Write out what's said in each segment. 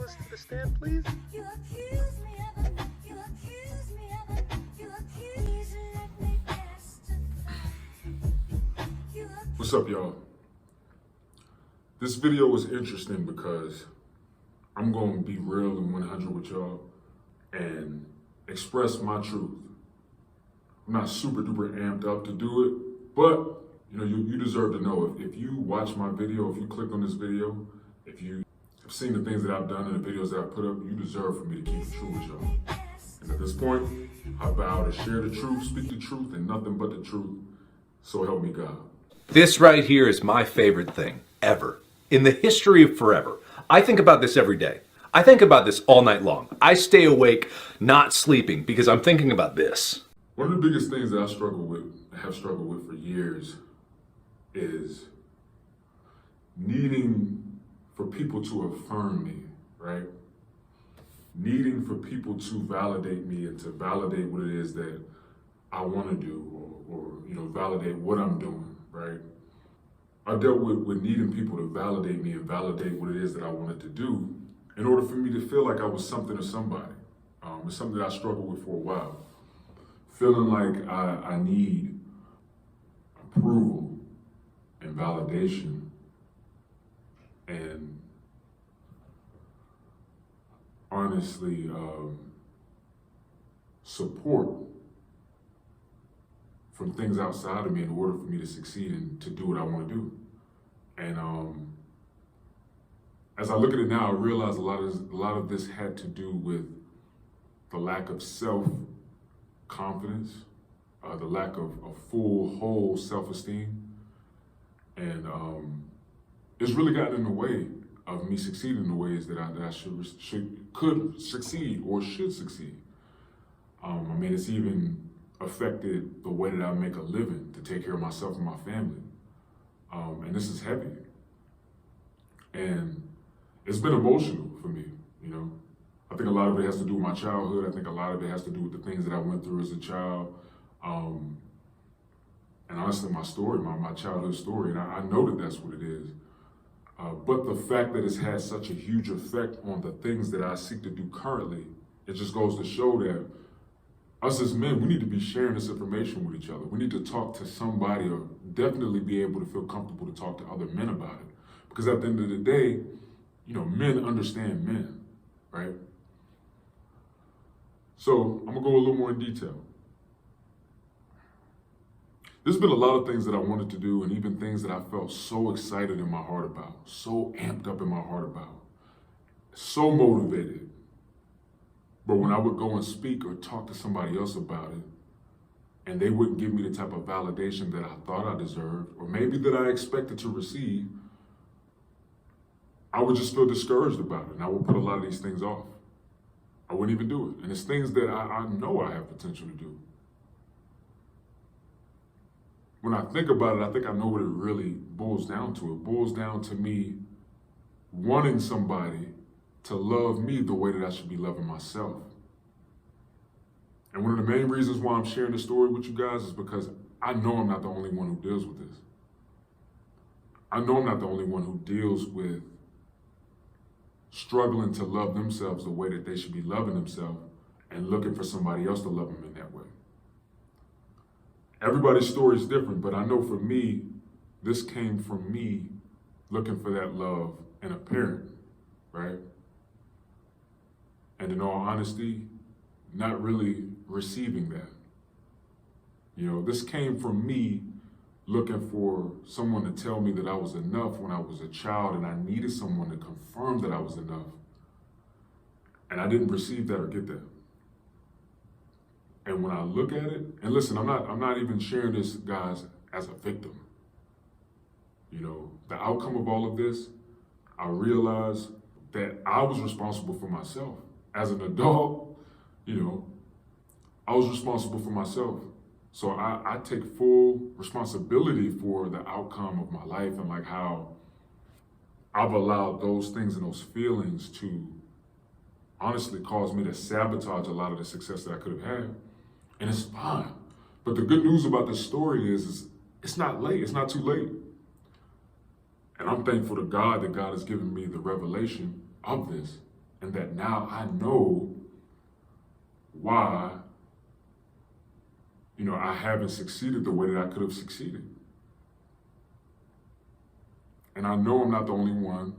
us to the stand, please? You accuse me of it. You accuse me of it. You accuse me. Let me testify. What's up, y'all? This video was interesting because I'm going to be real and 100 with y'all and express my truth. I'm not super duper amped up to do it, but you deserve to know. If you watch my video, if you click on this video, if you have seen the things that I've done and the videos that I've put up, you deserve for me to keep it true with y'all. And at this point, I vow to share the truth, speak the truth, and nothing but the truth. So help me God. This right here is my favorite thing ever in the history of forever. I think about this every day. I think about this all night long. I stay awake, not sleeping, because I'm thinking about this. One of the biggest things that I have struggled with for years is needing for people to affirm me, right? Needing for people to validate me and to validate what it is that I want to do or validate what I'm doing, right? I dealt with needing people to validate me and validate what it is that I wanted to do in order for me to feel like I was something or somebody. It's something that I struggled with for a while. Feeling like I need approval and validation and honestly support from things outside of me in order for me to succeed and to do what I want to do. And as I look at it now, I realize a lot of this had to do with the lack of self-confidence, the lack of full, whole self-esteem. And it's really gotten in the way of me succeeding in the ways that I could succeed or should succeed. It's even affected the way that I make a living to take care of myself and my family. And this is heavy. And it's been emotional for me, I think a lot of it has to do with my childhood. I think a lot of it has to do with the things that I went through as a child. And honestly, my story, my childhood story, and I know that that's what it is. But the fact that it's had such a huge effect on the things that I seek to do currently, it just goes to show that us as men, we need to be sharing this information with each other. We need to talk to somebody or definitely be able to feel comfortable to talk to other men about it. Because at the end of the day, men understand men, right? So I'm gonna go a little more in detail. There's been a lot of things that I wanted to do and even things that I felt so excited in my heart about, so amped up in my heart about, so motivated. But when I would go and speak or talk to somebody else about it, and they wouldn't give me the type of validation that I thought I deserved, or maybe that I expected to receive, I would just feel discouraged about it, and I would put a lot of these things off. I wouldn't even do it. And it's things that I know I have potential to do. When I think about it, I think I know what it really boils down to. It boils down to me wanting somebody to love me the way that I should be loving myself. And one of the main reasons why I'm sharing this story with you guys is because I know I'm not the only one who deals with this. I know I'm not the only one who deals with struggling to love themselves the way that they should be loving themselves and looking for somebody else to love them in that way. Everybody's story is different, but I know for me, this came from me looking for that love in a parent, right? And in all honesty, not really receiving that. This came from me looking for someone to tell me that I was enough when I was a child, and I needed someone to confirm that I was enough. And I didn't receive that or get that. And when I look at it, and listen, I'm not even sharing this, guys, as a victim. The outcome of all of this, I realized that I was responsible for myself. As an adult, I was responsible for myself. So I take full responsibility for the outcome of my life and like how I've allowed those things and those feelings to honestly cause me to sabotage a lot of the success that I could have had. And it's fine. But the good news about this story is it's not late. It's not too late. And I'm thankful to God that God has given me the revelation of this and that now I know why, I haven't succeeded the way that I could have succeeded. And I know I'm not the only one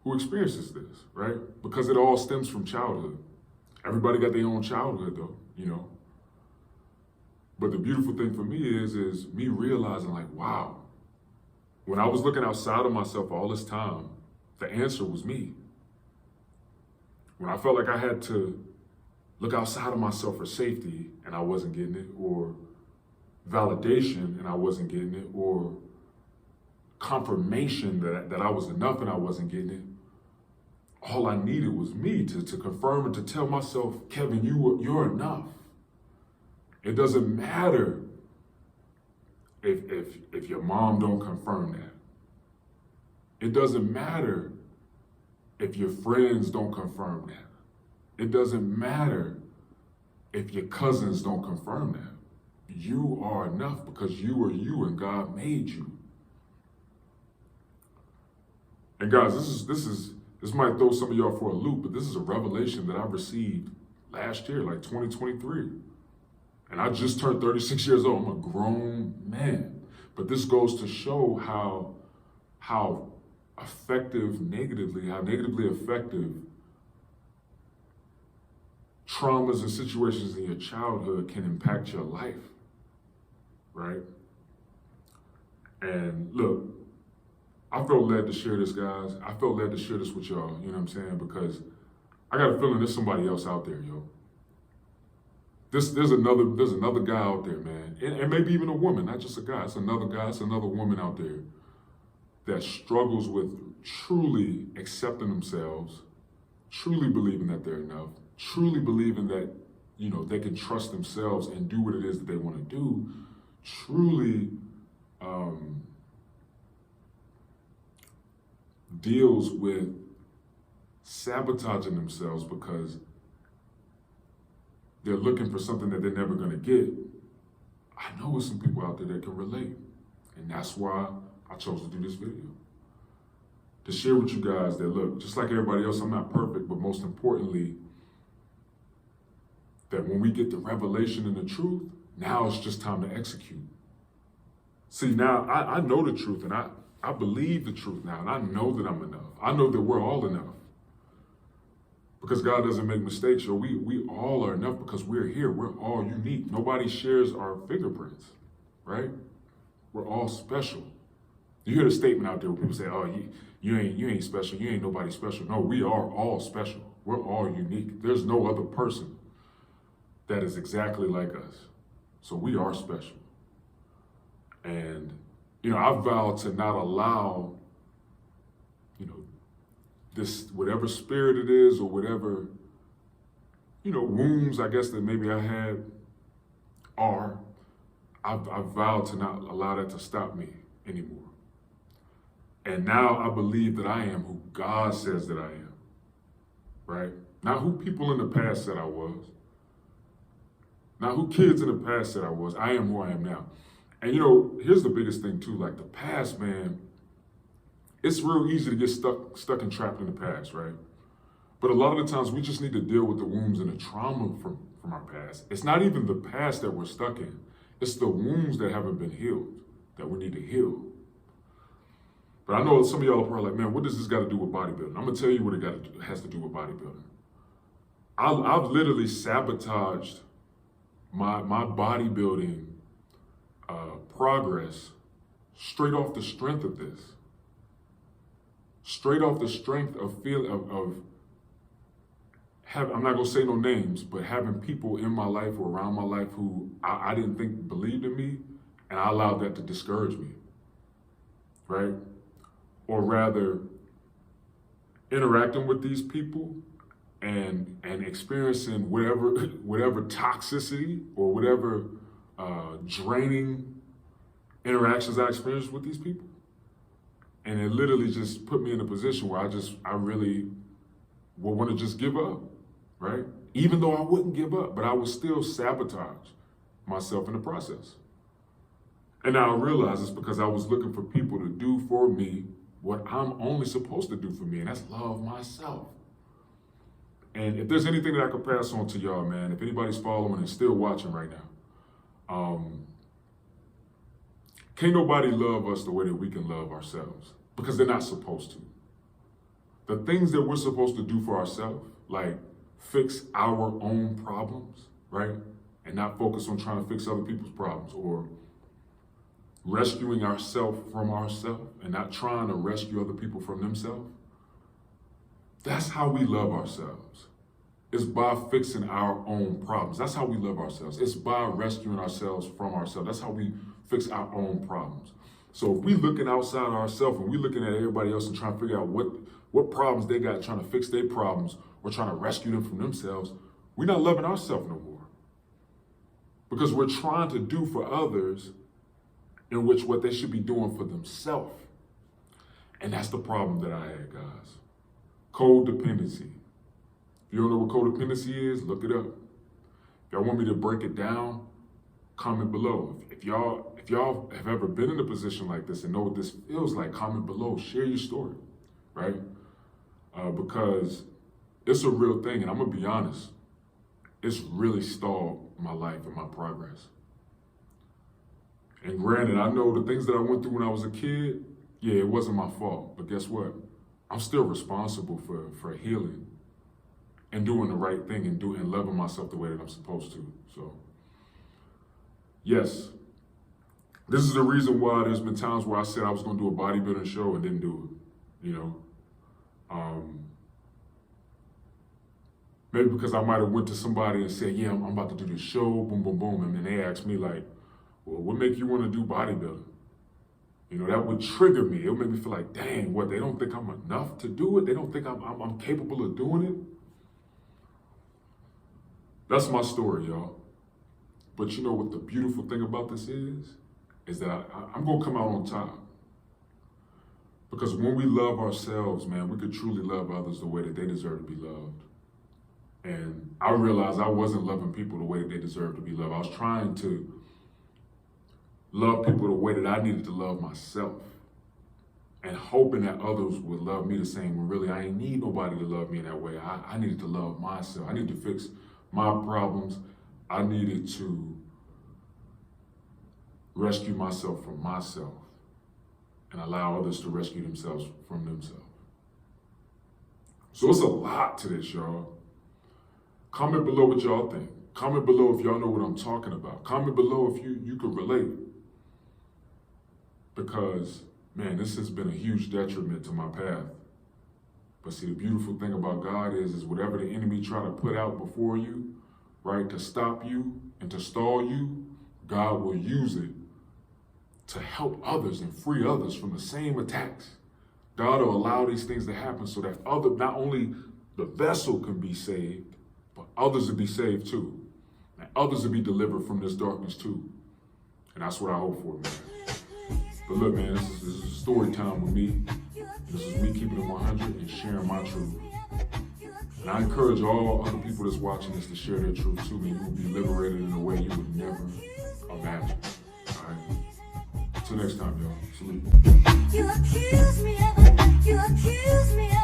who experiences this, right? Because it all stems from childhood. Everybody got their own childhood though, But the beautiful thing for me is me realizing like, wow, when I was looking outside of myself all this time, the answer was me. When I felt like I had to look outside of myself for safety and I wasn't getting it, or validation and I wasn't getting it, or confirmation that I was enough and I wasn't getting it, all I needed was me to confirm and to tell myself, Kevin, you're enough. It doesn't matter if your mom don't confirm that. It doesn't matter if your friends don't confirm that. It doesn't matter if your cousins don't confirm that. You are enough because you are you and God made you. And guys, this might throw some of y'all for a loop, but this is a revelation that I received last year, like 2023. And I just turned 36 years old. I'm a grown man. But this goes to show how negatively effective traumas and situations in your childhood can impact your life, right? And look, I felt led to share this, guys. I felt led to share this with y'all, you know what I'm saying? Because I got a feeling there's somebody else out there, yo. There's another guy out there, man. And maybe even a woman, not just a guy. It's another guy, it's another woman out there that struggles with truly accepting themselves, truly believing that they're enough, truly believing that, they can trust themselves and do what it is that they want to do, truly deals with sabotaging themselves because they're looking for something that they're never going to get. I know there's some people out there that can relate. And that's why I chose to do this video. To share with you guys that, look, just like everybody else, I'm not perfect, but most importantly, that when we get the revelation and the truth, now it's just time to execute. See, now I know the truth and I believe the truth now, and I know that I'm enough. I know that we're all enough. Because God doesn't make mistakes, so we all are enough because we're here. We're all unique. Nobody shares our fingerprints, right? We're all special. You hear the statement out there where people say, oh, you ain't special. You ain't nobody special. No, we are all special. We're all unique. There's no other person that is exactly like us. So we are special. And, I vow to not allow, this, whatever spirit it is or whatever, wounds I guess that maybe I had I vowed to not allow that to stop me anymore. And now I believe that I am who God says that I am, right? Not who people in the past said I was. Not who kids in the past said I was. I am who I am now. And here's the biggest thing too, like the past, man, it's real easy to get stuck and trapped in the past, right? But a lot of the times we just need to deal with the wounds and the trauma from our past. It's not even the past that we're stuck in. It's the wounds that haven't been healed that we need to heal. But I know some of y'all are probably like, man, what does this got to do with bodybuilding? I'm going to tell you what it has to do with bodybuilding. I've literally sabotaged my bodybuilding progress straight off the strength of this. Straight off the strength of I'm not gonna say no names, but having people in my life or around my life who I didn't think believed in me, and I allowed that to discourage me, right? Or rather, interacting with these people and experiencing whatever toxicity or whatever draining interactions I experienced with these people. And it literally just put me in a position where I really would want to just give up, right? Even though I wouldn't give up, but I would still sabotage myself in the process. And now I realize it's because I was looking for people to do for me what I'm only supposed to do for me, and that's love myself. And if there's anything that I could pass on to y'all, man, if anybody's following and still watching right now, can't nobody love us the way that we can love ourselves, because they're not supposed to. The things that we're supposed to do for ourselves, like fix our own problems, right? And not focus on trying to fix other people's problems, or rescuing ourselves from ourselves and not trying to rescue other people from themselves. That's how we love ourselves. It's by fixing our own problems. That's how we love ourselves. It's by rescuing ourselves from ourselves. That's how we fix our own problems. So if we looking outside ourselves and we looking at everybody else and trying to figure out what problems they got, trying to fix their problems or trying to rescue them from themselves, we're not loving ourselves no more. Because we're trying to do for others in which what they should be doing for themselves. And that's the problem that I had, guys. Codependency. If you don't know what codependency is, look it up. If y'all want me to break it down, comment below. If y'all have ever been in a position like this and know what this feels like, comment below. Share your story, right? Because it's a real thing, and I'm gonna be honest, it's really stalled my life and my progress. And granted, I know the things that I went through when I was a kid, yeah, it wasn't my fault. But guess what? I'm still responsible for healing and doing the right thing and loving myself the way that I'm supposed to. So, yes, this is the reason why there's been times where I said I was going to do a bodybuilding show and didn't do it, you know. Maybe because I might have went to somebody and said, yeah, I'm about to do this show, boom, boom, boom. And then they asked me like, well, what make you want to do bodybuilding? You know, that would trigger me. It would make me feel like, dang, what, they don't think I'm enough to do it? They don't think I'm capable of doing it? That's my story, y'all. But you know what the beautiful thing about this is that I'm going to come out on top. Because when we love ourselves, man, we could truly love others the way that they deserve to be loved. And I realized I wasn't loving people the way that they deserve to be loved. I was trying to love people the way that I needed to love myself, and hoping that others would love me the same, when really I ain't need nobody to love me in that way. I needed to love myself. I needed to fix my problems. I needed to rescue myself from myself and allow others to rescue themselves from themselves. So it's a lot to this, y'all. Comment below what y'all think. Comment below if y'all know what I'm talking about. Comment below if you could relate. Because, man, this has been a huge detriment to my path. But see, the beautiful thing about God is whatever the enemy try to put out before you, right, to stop you and to stall you, God will use it to help others and free others from the same attacks. God will allow these things to happen so that not only the vessel can be saved, but others will be saved too. And others will be delivered from this darkness too. And that's what I hope for, man. But look, man, this is story time with me. This is me keeping it 100 and sharing my truth. And I encourage all other people that's watching this to share their truth too, and you will be liberated in a way you would never imagine. All right? Until next time, y'all. Salute. You accuse me of